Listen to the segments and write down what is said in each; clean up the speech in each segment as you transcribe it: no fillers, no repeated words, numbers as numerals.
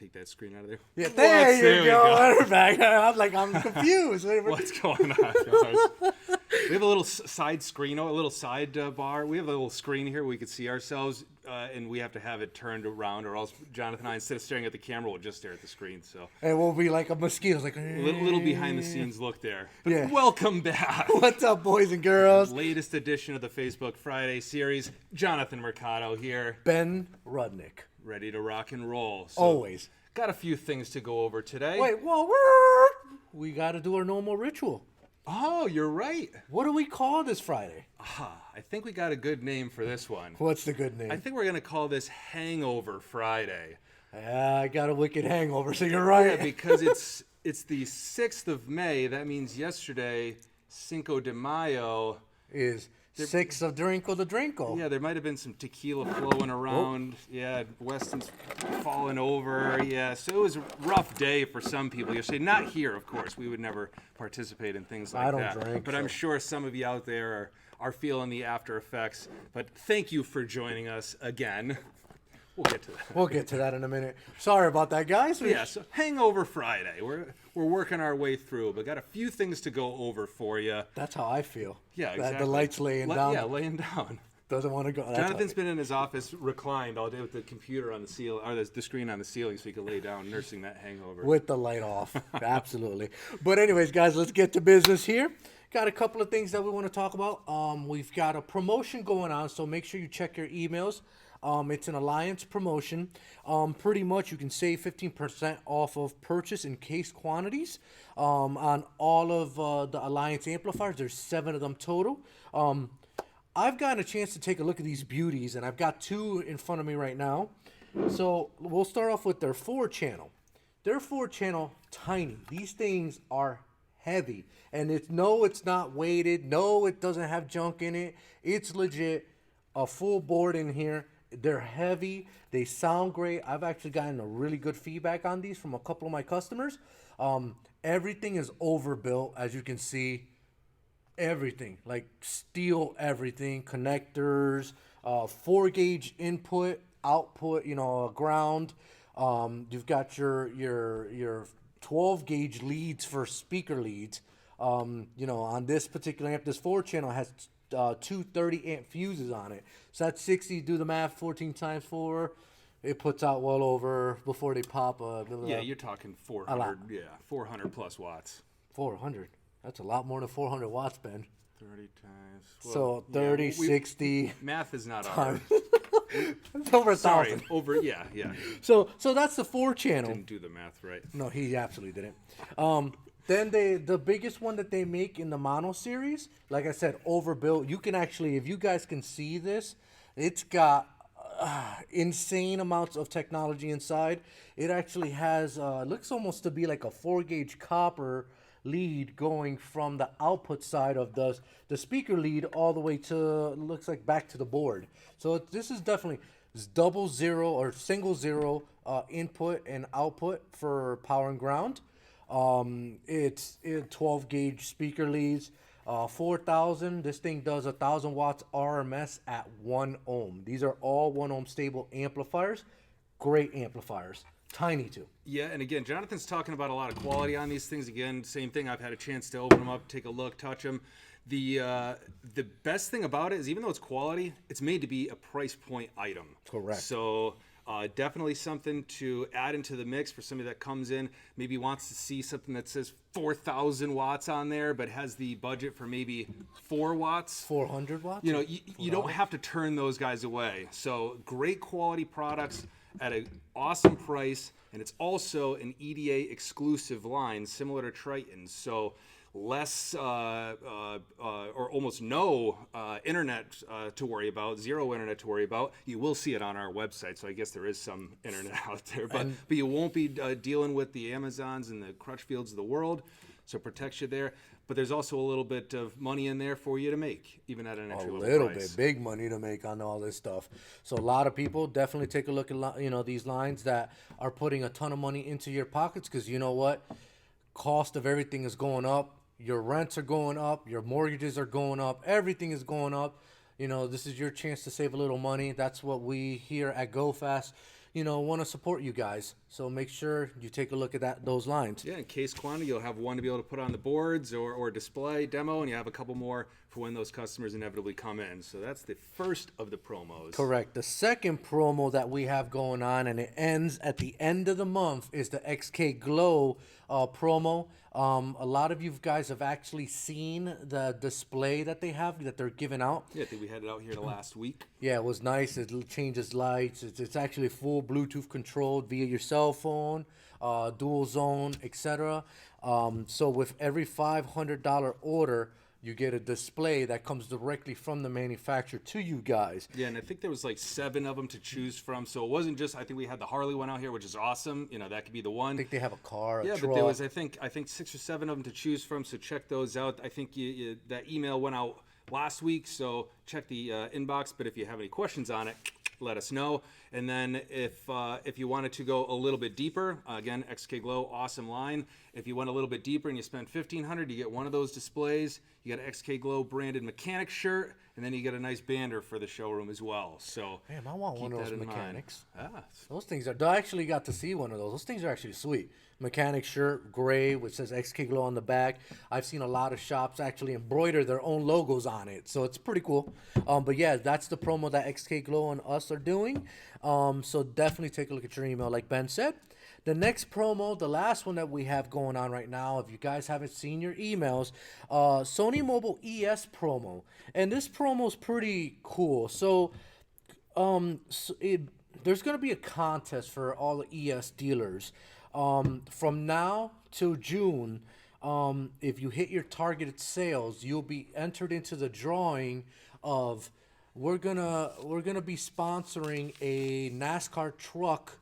take that screen out of there. Yeah, there you go. Go. Back. I'm confused. What's going on, guys? We have a little side screen, a little side bar. We have a little screen here where we can see ourselves, and we have to have it turned around, or else Jonathan and I, instead of staring at the camera, we'll just stare at the screen. So it will be like a mosquito. Like little behind the scenes look there. But yeah. Welcome back. What's up, boys and girls? Latest edition of the Facebook Friday series. Jonathan Mercado here. Ben Rudnick. Ready to rock and roll. So Always. Got a few things to go over today. Wait, we got to do our normal ritual. Oh, you're right. What do we call this Friday? I think we got a good name for this one. What's the good name? I think we're going to call this Hangover Friday. I got a wicked hangover, so you're right. Yeah, because it's the 6th of May. That means yesterday, Cinco de Mayo. Is 6 of Drinko the Drinko. Yeah, there might have been some tequila flowing around. Oh. Yeah, Weston's falling over. Yeah, so it was a rough day for some people yesterday. Not here, of course. We would never participate in things like that. I don't drink. But I'm sure some of you out there are feeling the after effects. But thank you for joining us again. We'll get to that. We'll get to that in a minute. Sorry about that, guys. Yeah, so Hangover Friday. We're working our way through, but got a few things to go over for you. That's how I feel. Yeah, exactly. The light's laying down. Yeah, laying down. Doesn't want to go. Jonathan's been in his office reclined all day with the computer on the ceiling, or the screen on the ceiling, so he could lay down, nursing that hangover. With the light off. Absolutely. But anyways, guys, let's get to business here. Got a couple of things that we want to talk about. We've got a promotion going on, so make sure you check your emails. It's an Alliance promotion. Pretty much you can save 15% off of purchase in case quantities on all of the Alliance amplifiers. There's 7 of them total. I've gotten a chance to take a look at these beauties, and I've got 2 in front of me right now. So we'll start off with their 4-channel. Their 4-channel, tiny. These things are heavy. And it's not weighted. No, it doesn't have junk in it. It's legit a full board in here. They're heavy. They sound great. I've actually gotten a really good feedback on these from a couple of my customers. Everything is overbuilt, as you can see. Everything, like steel, everything, connectors, 4-gauge input, output, ground. You've got your 12-gauge leads for speaker leads. On this particular amp, this 4-channel has 2 30-amp fuses on it. So that's 60, do the math, 14 times 4. It puts out well over, before they pop. Yeah, you're talking 400. Yeah, 400 plus watts. 400. That's a lot more than 400 watts, Ben. 30 times. Well, so 30, 60. Math is not ours. It's over 1,000. Sorry, yeah. So that's the 4-channel. Didn't do the math right. No, he absolutely didn't. Then the biggest one that they make in the mono series, like I said, overbuilt. You can actually, if you guys can see this, it's got insane amounts of technology inside. It actually has, looks almost to be like a 4-gauge copper lead going from the output side of the speaker lead all the way to, looks like back to the board. So this is definitely double zero or single zero input and output for power and ground. It's 12-gauge speaker leads, 4,000. This thing does 1,000 watts RMS at 1 ohm. These are all 1 ohm stable amplifiers. Great amplifiers. Tiny too. Yeah, and again, Jonathan's talking about a lot of quality on these things. Again, same thing. I've had a chance to open them up, take a look, touch them. The best thing about it is, even though it's quality, it's made to be a price point item. Correct. So definitely something to add into the mix for somebody that comes in, maybe wants to see something that says 4,000 watts on there, but has the budget for maybe 4 watts. 400 watts? You don't have to turn those guys away. So great quality products at an awesome price, and it's also an EDA exclusive line, similar to Triton. So less or almost no internet to worry about, 0 internet to worry about. You will see it on our website, so I guess there is some internet out there, but you won't be dealing with the Amazons and the Crutchfields of the world, so it protects you there. But there's also a little bit of money in there for you to make, even at an entry level price. A little bit, big money to make on all this stuff. So a lot of people definitely take a look at these lines that are putting a ton of money into your pockets, because you know what, cost of everything is going up. Your rents are going up. Your mortgages are going up. Everything is going up. This is your chance to save a little money. That's what we here at GoFast want to support you guys. So make sure you take a look at those lines. Yeah, in case quantity, you'll have one to be able to put on the boards or display demo, and you have a couple more for when those customers inevitably come in. So that's the first of the promos. Correct. The second promo that we have going on, and it ends at the end of the month, is the XKGlow promo. A lot of you guys have actually seen the display that they have that they're giving out. Yeah, I think we had it out here last week. Yeah, it was nice. It changes lights. It's actually full Bluetooth controlled via your cell phone, dual zone, etc. So with every $500 order, you get a display that comes directly from the manufacturer to you guys. Yeah, and I think there was like 7 of them to choose from. So it wasn't just, I think we had the Harley one out here, which is awesome. That could be the one. I think they have a car, a yeah, truck. but there was, I think 6 or 7 of them to choose from. So check those out. I think that email went out last week, so check the inbox. But if you have any questions on it, let us know. And then if you wanted to go a little bit deeper, again, XKGlow, awesome line. If you went a little bit deeper and you spend $1,500, you get one of those displays. You get an XKGlow branded mechanic shirt, and then you get a nice banner for the showroom as well. So damn, I want one of those mechanics. Those things are. I actually got to see one of those. Those things are actually sweet. Mechanic shirt, gray, which says XKGlow on the back. I've seen a lot of shops actually embroider their own logos on it, so it's pretty cool. But yeah, that's the promo that XKGlow and us are doing. So definitely take a look at your email, like Ben said. The next promo, the last one that we have going on right now, if you guys haven't seen your emails, Sony Mobile ES promo. And this promo is pretty cool. So, there's going to be a contest for all the ES dealers. From now till June, if you hit your targeted sales, you'll be entered into the drawing of we're gonna be sponsoring a NASCAR truck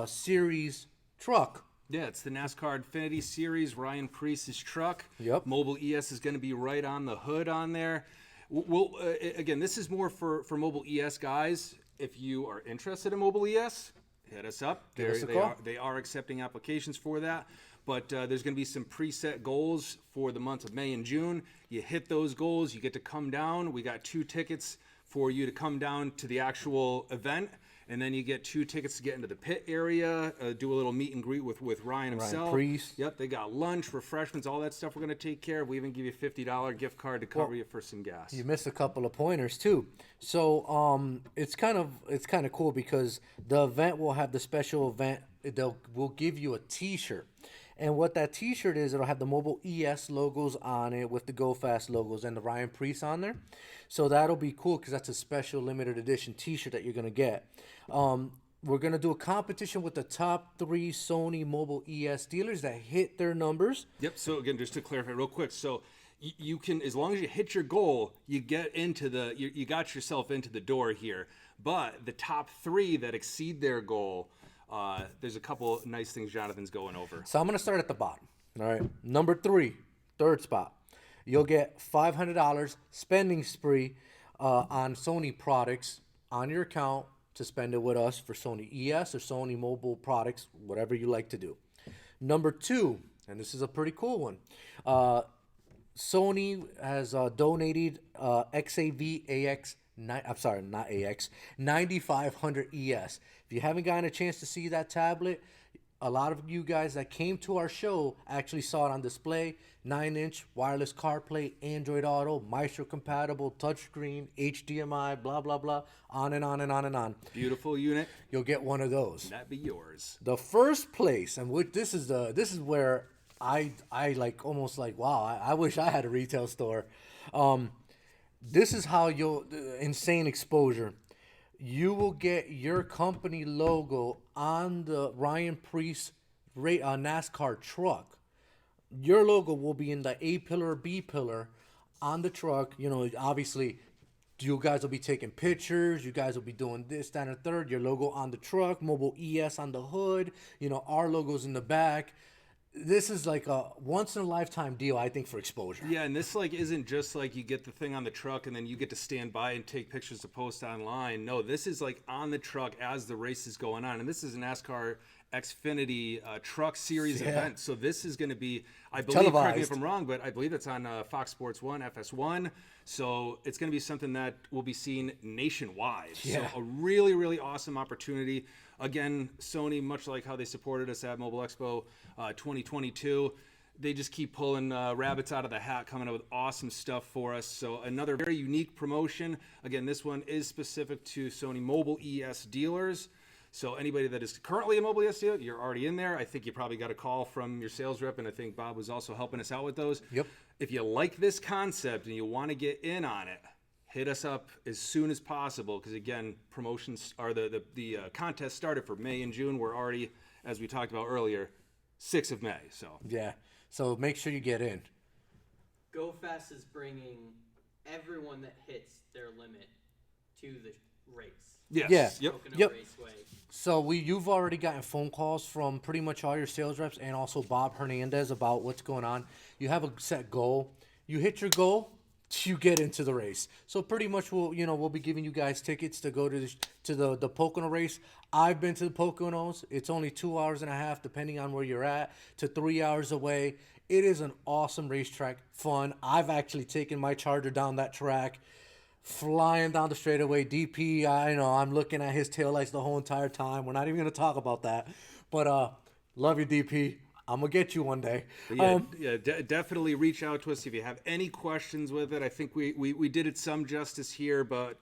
series truck. Yeah, it's the NASCAR Infinity Series, Ryan Preece's truck. Yep. Mobile ES is going to be right on the hood on there. We'll again, this is more for Mobile ES guys. If you are interested in Mobile ES, hit us up. They are accepting applications for that. But there's going to be some preset goals for the month of May and June. You hit those goals, you get to come down. We got 2 tickets for you to come down to the actual event. And then you get 2 tickets to get into the pit area, do a little meet and greet with Ryan himself. Ryan Preece. Yep, they got lunch, refreshments, all that stuff we're going to take care of. We even give you a $50 gift card to cover you for some gas. You missed a couple of pointers too. So it's kind of cool because the event will have the special event. We'll give you a T-shirt. And what that T-shirt is, it'll have the Mobile ES logos on it with the Go Fast logos and the Ryan Preece on there. So that'll be cool because that's a special limited edition T-shirt that you're going to get. We're going to do a competition with the top 3 Sony Mobile ES dealers that hit their numbers. Yep. So again, just to clarify real quick. So you can, as long as you hit your goal, you get into you got yourself into the door here. But the top 3 that exceed their goal, there's a couple nice things Jonathan's going over. So I'm going to start at the bottom. All right. Number 3, third spot. You'll get $500 spending spree on Sony products on your account to spend it with us for Sony ES or Sony mobile products, whatever you like to do. Number 2, and this is a pretty cool one. Sony has donated XAV AX. I'm sorry, not AX, 9500 ES. If you haven't gotten a chance to see that tablet, a lot of you guys that came to our show actually saw it on display. 9-inch wireless CarPlay, Android Auto, Maestro compatible, touchscreen, HDMI, blah blah blah, on and on and on and on. Beautiful unit. You'll get one of those. That'd be yours. The first place, and this is where I like almost like wow, I wish I had a retail store. This is how you'll insane exposure. You will get your company logo on the Ryan Preece NASCAR truck. Your logo will be in the A pillar, B pillar on the truck. Obviously, you guys will be taking pictures. You guys will be doing this, that, and third. Your logo on the truck, Mobile ES on the hood. Our logo's in the back. This is like a once-in-a-lifetime deal, I think, for exposure. Yeah, and this isn't just like you get the thing on the truck and then you get to stand by and take pictures to post online. No, this is like on the truck as the race is going on. And this is a NASCAR Xfinity Truck Series event. So this is going to be, I believe, correct me if I'm wrong, but I believe it's on Fox Sports 1, FS1. So it's going to be something that will be seen nationwide. Yeah. So a really, really awesome opportunity. Again, Sony, much like how they supported us at Mobile Expo 2022, they just keep pulling rabbits out of the hat, coming up with awesome stuff for us. So another very unique promotion. Again, this one is specific to Sony Mobile ES dealers. So anybody that is currently a Mobile ES dealer, you're already in there. I think you probably got a call from your sales rep, and I think Bob was also helping us out with those. Yep. If you like this concept and you want to get in on it, hit us up as soon as possible, because again, promotions are the contest started for May and June. We're already, as we talked about earlier, 6th of May. So Yeah. So make sure you get in. GoFast is bringing everyone that hits their limit to the race. yes, Yeah. yep. Pocono Yep. Raceway. So you've already gotten phone calls from pretty much all your sales reps and also Bob Hernandez about what's going on. You have a set goal. You hit your goal, you get into the race. So pretty much we'll be giving you guys tickets to go to the Pocono race. I've been to the Poconos. It's only 2 hours and a half, depending on where you're at, to 3 hours away. It is an awesome racetrack, fun. I've actually taken my Charger down that track, flying down the straightaway. DP, I know, I'm looking at his taillights the whole entire time. We're not even going to talk about that. But love you, DP. I'm going to get you one day. But definitely reach out to us if you have any questions with it. I think we did it some justice here, but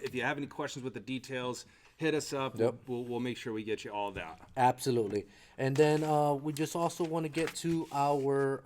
if you have any questions with the details, hit us up. Yep. We'll make sure we get you all that. Absolutely. And then we just also want to get to our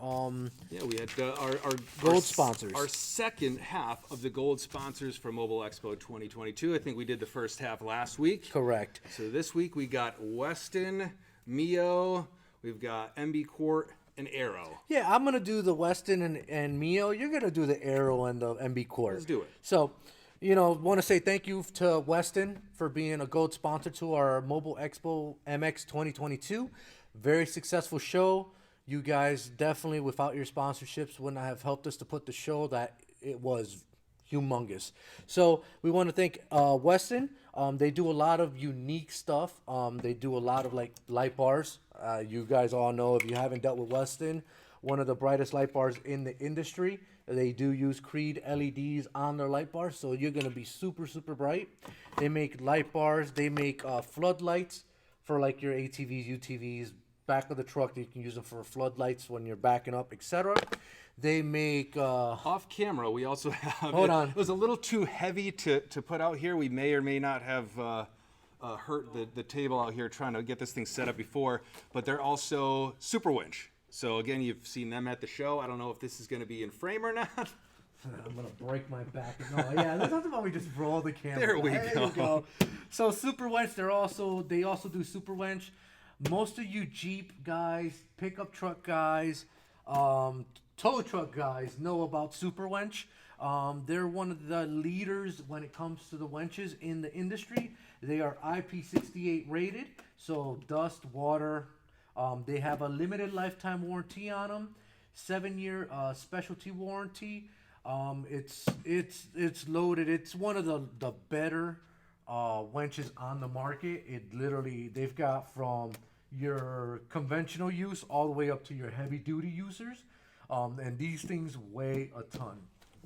We had our Gold sponsors. Our second half of the gold sponsors for Mobile Expo 2022. I think we did the first half last week. correct. So this week we got Weston, Mio, we've got MBCore, and Arrow. Yeah, I'm going to do the Weston and Mio. You're going to do the Arrow and the MBCore. Let's do it. So, want to say thank you to Weston for being a gold sponsor to our Mobile Expo MX 2022. Very successful show. You guys definitely, without your sponsorships, wouldn't have helped us to put the show that it was humongous. So we want to thank Weston. They do a lot of unique stuff. They do a lot of like light bars. You guys all know, if you haven't dealt with Weston, one of the brightest light bars in the industry. They do use Creed LEDs on their light bars, so you're going to be super, super bright. They make light bars. They make floodlights for like your ATVs, UTVs, back of the truck. You can use them for floodlights when you're backing up, etc. They make... Off camera, we also have... Hold on. It was a little too heavy to put out here. We may or may not have hurt the table out here trying to get this thing set up before, but they're also Super Winch. So again, you've seen them at the show. I don't know if this is going to be in frame or not. I'm gonna break my back. No, yeah, that's not about we just roll the camera. There we You go. So Super Wench, they also do Super Wench. Most of you Jeep guys, pickup truck guys, tow truck guys know about Super Wench. They're one of the leaders when it comes to the wenches in the industry. They are IP68 rated, so dust, water. They have a limited lifetime warranty on them, 7-year specialty warranty. It's loaded. It's one of the better wenches on the market. They've got from your conventional use all the way up to your heavy duty users. And these things weigh a ton.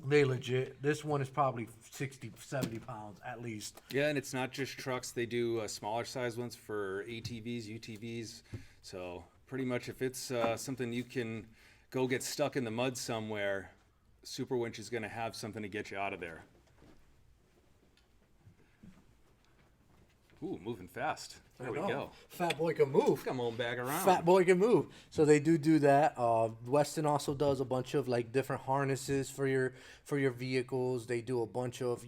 They legit. This one is probably 60, 70 pounds at least. Yeah, and it's not just trucks. They do smaller size ones for ATVs, UTVs. So pretty much if it's something you can go get stuck in the mud somewhere, Super Winch is going to have something to get you out of there. Ooh, moving fast. There we go. Fat boy can move. Come on back around. Fat boy can move. So they do that. Weston also does a bunch of like different harnesses for your vehicles. They do a bunch of,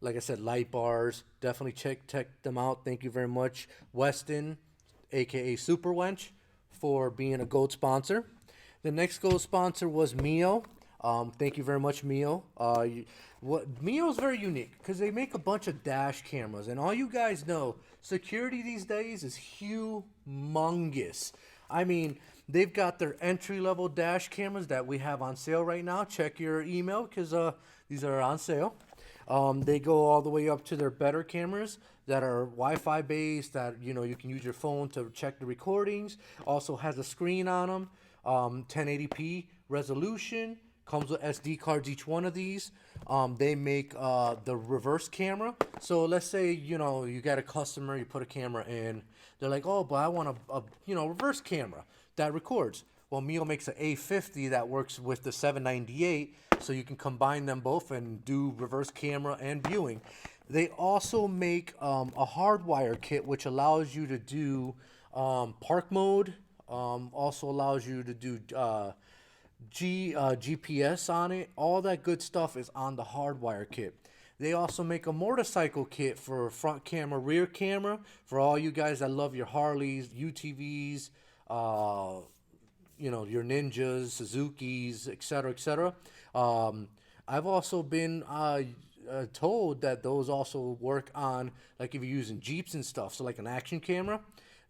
like I said, light bars. Definitely check them out. Thank you very much, Weston, aka Super Wench, for being a gold sponsor. The next gold sponsor was Mio. Thank you very much, Mio. Mio's very unique because they make a bunch of dash cameras, and all you guys know, security these days is humongous. I mean, they've got their entry-level dash cameras that we have on sale right now. Check your email because these are on sale. They go all the way up to their better cameras that are Wi-Fi based, that you can use your phone to check the recordings. Also has a screen on them, 1080p resolution, Comes with SD cards, each one of these. They make the reverse camera. So let's say, you know, you got a customer, you put a camera in. They're like, oh, but I want a reverse camera that records. Well, Mio makes an A50 that works with the 798, so you can combine them both and do reverse camera and viewing. They also make a hardwire kit, which allows you to do park mode. Also allows you to do GPS on it. All that good stuff is on the hardwire kit. They also make a motorcycle kit for front camera, rear camera, for all you guys that love your Harleys, UTVs, your Ninjas, Suzukis, etc., etc. I've also been told that those also work on, like, if you're using Jeeps and stuff, so like an action camera,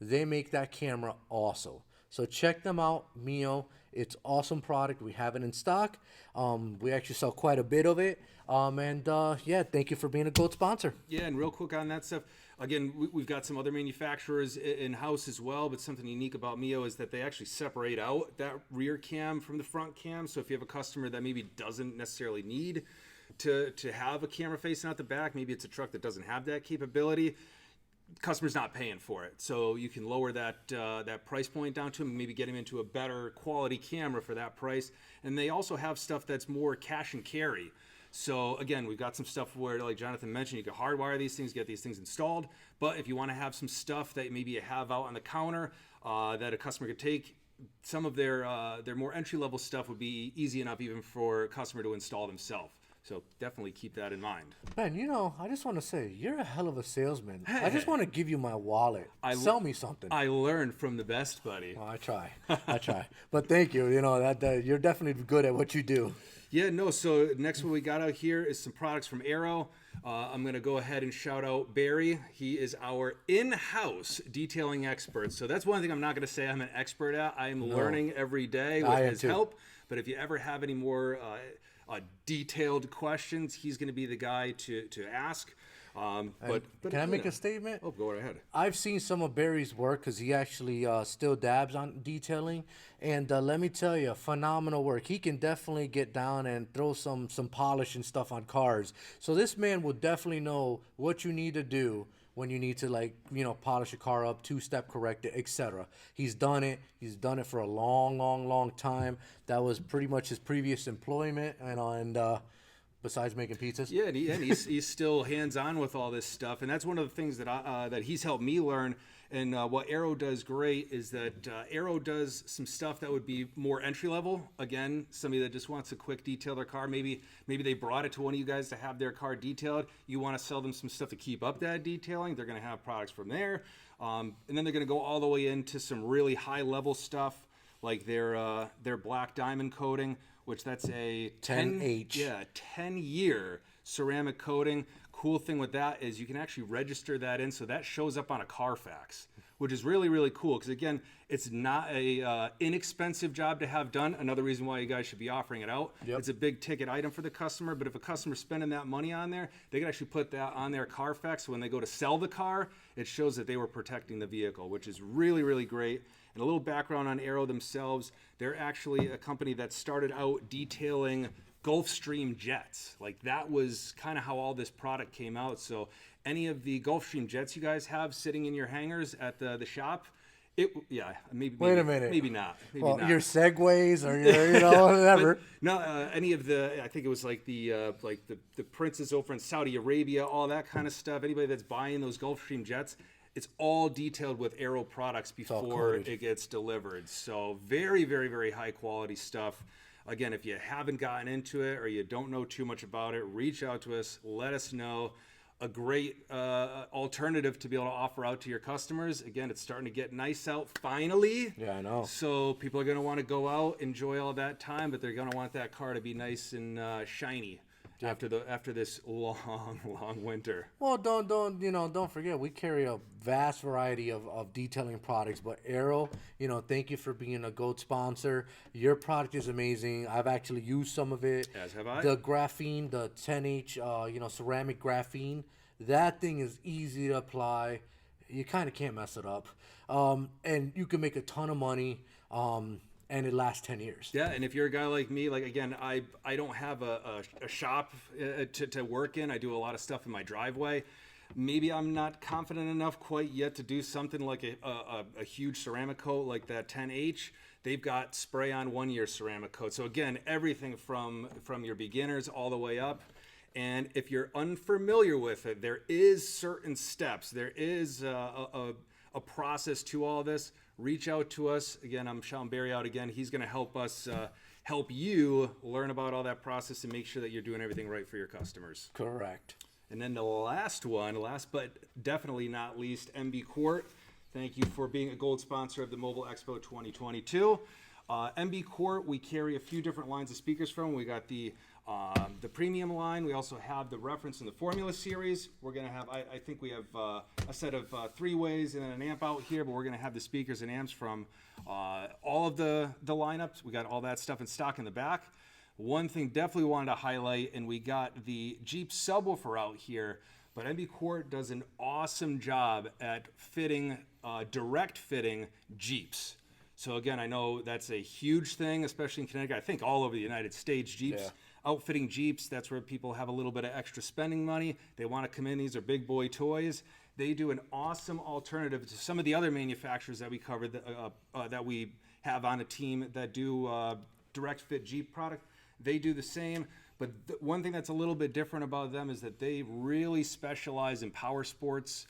they make that camera also. So check them out, Mio. It's awesome product. We have it in stock. We actually sell quite a bit of it. Thank you for being a GOAT sponsor. Yeah, and real quick on that stuff, again, we've got some other manufacturers in-house as well, but something unique about Mio is that they actually separate out that rear cam from the front cam. So if you have a customer that maybe doesn't necessarily need to have a camera facing out the back, maybe it's a truck that doesn't have that capability, customer's not paying for it. So you can lower that price point down to them, maybe get them into a better quality camera for that price. And they also have stuff that's more cash and carry. So again, we've got some stuff where, like Jonathan mentioned, you can hardwire these things, get these things installed. But if you want to have some stuff that maybe you have out on the counter that a customer could take, some of their more entry-level stuff would be easy enough even for a customer to install themselves. So definitely keep that in mind. Ben, I just want to say, you're a hell of a salesman. I just want to give you my wallet. Sell me something. I learned from the best, buddy. Well, I try. But thank you. That you're definitely good at what you do. Yeah, no, so next what we got out here is some products from Aero. I'm going to go ahead and shout out Barry. He is our in-house detailing expert. So that's one thing I'm not going to say I'm an expert at. I'm learning every day with his help. But if you ever have any more detailed questions, he's going to be the guy to ask. But can I make a statement? Oh, go right ahead. I've seen some of Barry's work because he actually still dabs on detailing, and let me tell you, phenomenal work. He can definitely get down and throw some polish and stuff on cars. So this man will definitely know what you need to do when you need to, polish a car up, two-step correct it, etc. He's done it. He's done it for a long time. That was pretty much his previous employment, and besides making pizzas. Yeah, and he's still hands-on with all this stuff, and that's one of the things that that he's helped me learn. And what Aero does great is that Aero does some stuff that would be more entry-level. Again, somebody that just wants to quick detail their car. Maybe they brought it to one of you guys to have their car detailed. You want to sell them some stuff to keep up that detailing. They're going to have products from there. And then they're going to go all the way into some really high-level stuff, like their black diamond coating, which that's a 10H. 10-year ceramic coating. Cool thing with that is you can actually register that in, so that shows up on a Carfax, which is really, really cool because, again, it's not a inexpensive job to have done. Another reason why you guys should be offering it out. Yep. It's a big ticket item for the customer, but if a customer's spending that money on there, they can actually put that on their Carfax. So when they go to sell the car, it shows that they were protecting the vehicle, which is really, really great. And a little background on Aero themselves, they're actually a company that started out detailing Gulfstream jets. Like, that was kind of how all this product came out. So any of the Gulfstream jets you guys have sitting in your hangars at the shop, maybe wait a minute, maybe not. Maybe well, not. Your Segways or your whatever. No, any of the, I think it was like the princes over in Saudi Arabia, all that kind of stuff. Anybody that's buying those Gulfstream jets, it's all detailed with Aero products before it gets delivered. So very, very, very high quality stuff. Again, if you haven't gotten into it or you don't know too much about it, reach out to us. Let us know. A great alternative to be able to offer out to your customers. Again, it's starting to get nice out finally. Yeah, I know. So people are going to want to go out, enjoy all that time, but they're going to want that car to be nice and shiny after this long winter. Well, don't forget, we carry a vast variety of detailing products, but Aero, thank you for being a GOAT sponsor. Your product is amazing. I've actually used some of it. As have I. The graphene, the 10H, ceramic graphene, that thing is easy to apply. You kind of can't mess it up. And you can make a ton of money. and it lasts 10 years. Yeah, and if you're a guy like me, like again, I don't have a shop to work in. I do a lot of stuff in my driveway. Maybe I'm not confident enough quite yet to do something like a huge ceramic coat like that 10H. They've got spray-on 1-year ceramic coat. So again, everything from your beginners all the way up. And if you're unfamiliar with it, there is certain steps. There is a process to all this. Reach out to us. Again, I'm shouting Barry out again. He's going to help us help you learn about all that process and make sure that you're doing everything right for your customers. Correct. And then the last but definitely not least, MBCore. Thank you for being a gold sponsor of the Mobile Expo 2022. MBCore, we carry a few different lines of speakers from. We got the premium line. We also have the reference and the formula series. We're going to have, I think we have a set of 3-ways and an amp out here, but we're going to have the speakers and amps from all of the lineups. We got all that stuff in stock in the back. One thing definitely wanted to highlight, and we got the Jeep subwoofer out here, but MBCore does an awesome job at direct fitting Jeeps. So again, I know that's a huge thing, especially in Connecticut. I think all over the United States, Jeeps, outfitting Jeeps, that's where people have a little bit of extra spending money. They want to come in, these are big boy toys. They do an awesome alternative to some of the other manufacturers that we covered that we have on a team that do direct fit Jeep product. They do the same, but one thing that's a little bit different about them is that they really specialize in power sports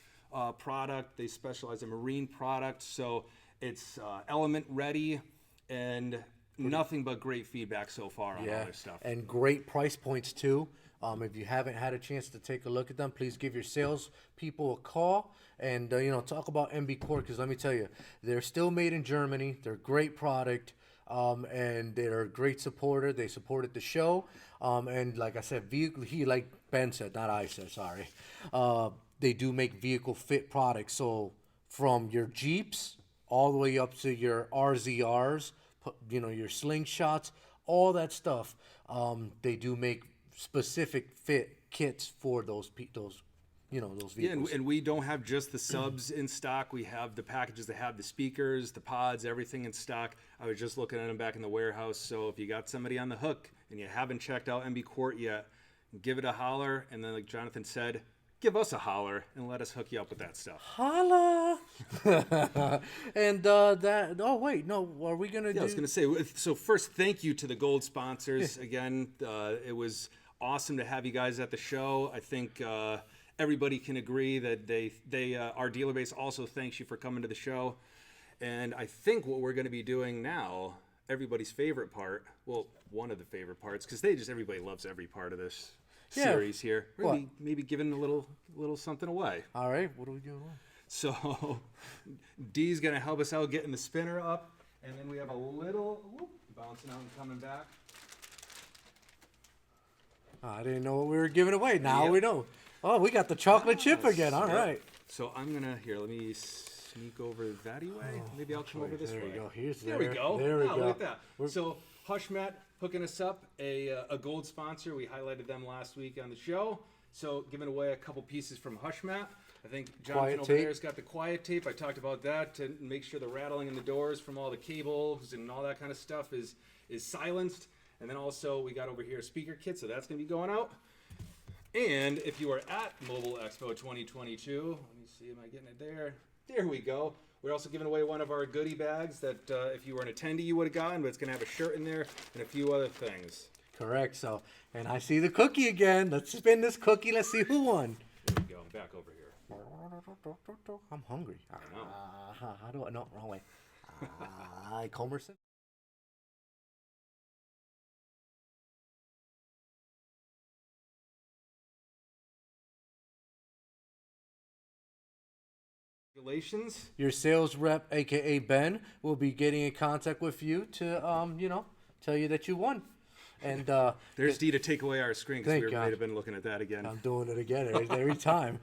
product. They specialize in marine products, so it's element ready and nothing but great feedback so far on all their stuff. And great price points too. If you haven't had a chance to take a look at them, please give your sales people a call and talk about MBCore, because let me tell you, they're still made in Germany. They're a great product. And they're a great supporter. They supported the show. And like I said, like Ben said, not I said, sorry. They do make vehicle fit products. So from your Jeeps all the way up to your RZRs, your slingshots, all that stuff. They do make specific fit kits for those vehicles. Yeah, and we don't have just the subs in stock. We have the packages that have the speakers, the pods, everything in stock. I was just looking at them back in the warehouse. So if you got somebody on the hook and you haven't checked out MBCore yet, give it a holler. And then like Jonathan said, give us a holler and let us hook you up with that stuff. Holla! And oh wait, no, are we going to do? I was going to say, so first, thank you to the gold sponsors. Again, it was awesome to have you guys at the show. I think everybody can agree that our dealer base also thanks you for coming to the show. And I think what we're going to be doing now, everybody's favorite part, well, one of the favorite parts, because everybody loves every part of this series here. Maybe giving a little something away. All right, what are we doing? So Dee's going to help us out getting the spinner up, and then we have a little bouncing out and coming back. I didn't know what we were giving away. Now we know. Oh, we got the chocolate chip again. All right. So I'm going to, let me sneak over that way. Maybe I'll come over this way. There we go. There we go. There we go. Look at that. So Hushmat hooking us up, a gold sponsor. We highlighted them last week on the show. So giving away a couple pieces from Hushmat. I think Jonathan over there's got the quiet tape. I talked about that to make sure the rattling in the doors from all the cables and all that kind of stuff is silenced. And then also we got over here a speaker kit, so that's going to be going out. And if you are at Mobile Expo 2022, let me see, am I getting it there? There we go. We're also giving away one of our goodie bags that if you were an attendee, you would have gotten, but it's going to have a shirt in there and a few other things. Correct. So, and I see the cookie again. Let's spin this cookie. Let's see who won. There we go. Back over here. I'm hungry. I know. How do I? No, wrong way. Comerson. Congratulations. Your sales rep, aka Ben, will be getting in contact with you to tell you that you won. And there's D to take away our screen because we might have been looking at that again. I'm doing it again every time.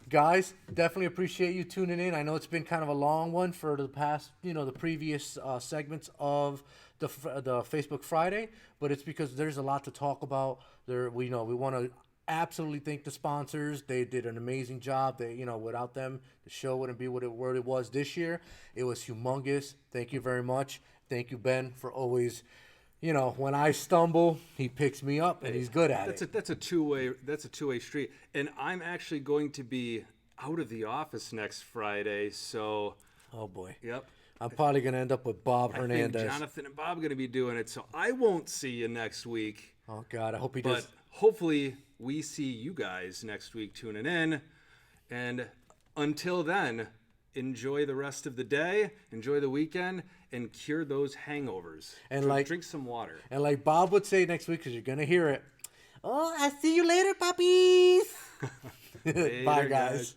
Guys, definitely appreciate you tuning in. I know it's been kind of a long one for the past, the previous segments of the Facebook Friday, but it's because there's a lot to talk about. We want to absolutely thank the sponsors. They did an amazing job. They, without them, the show wouldn't be what it was this year. It was humongous. Thank you very much. Thank you, Ben, for always, when I stumble, he picks me up, and he's good at it. That's a two-way street. And I'm actually going to be out of the office next Friday, so Oh, boy. yep. I'm probably going to end up with Bob I think Hernandez. Jonathan and Bob are going to be doing it, so I won't see you next week. Oh, God. I hope he But does. hopefully we see you guys next week tuning in. And until then, enjoy the rest of the day, enjoy the weekend, and cure those hangovers. And drink some water. And like Bob would say next week, because you're going to hear it, oh, I'll see you later, puppies. Bye, Later, guys.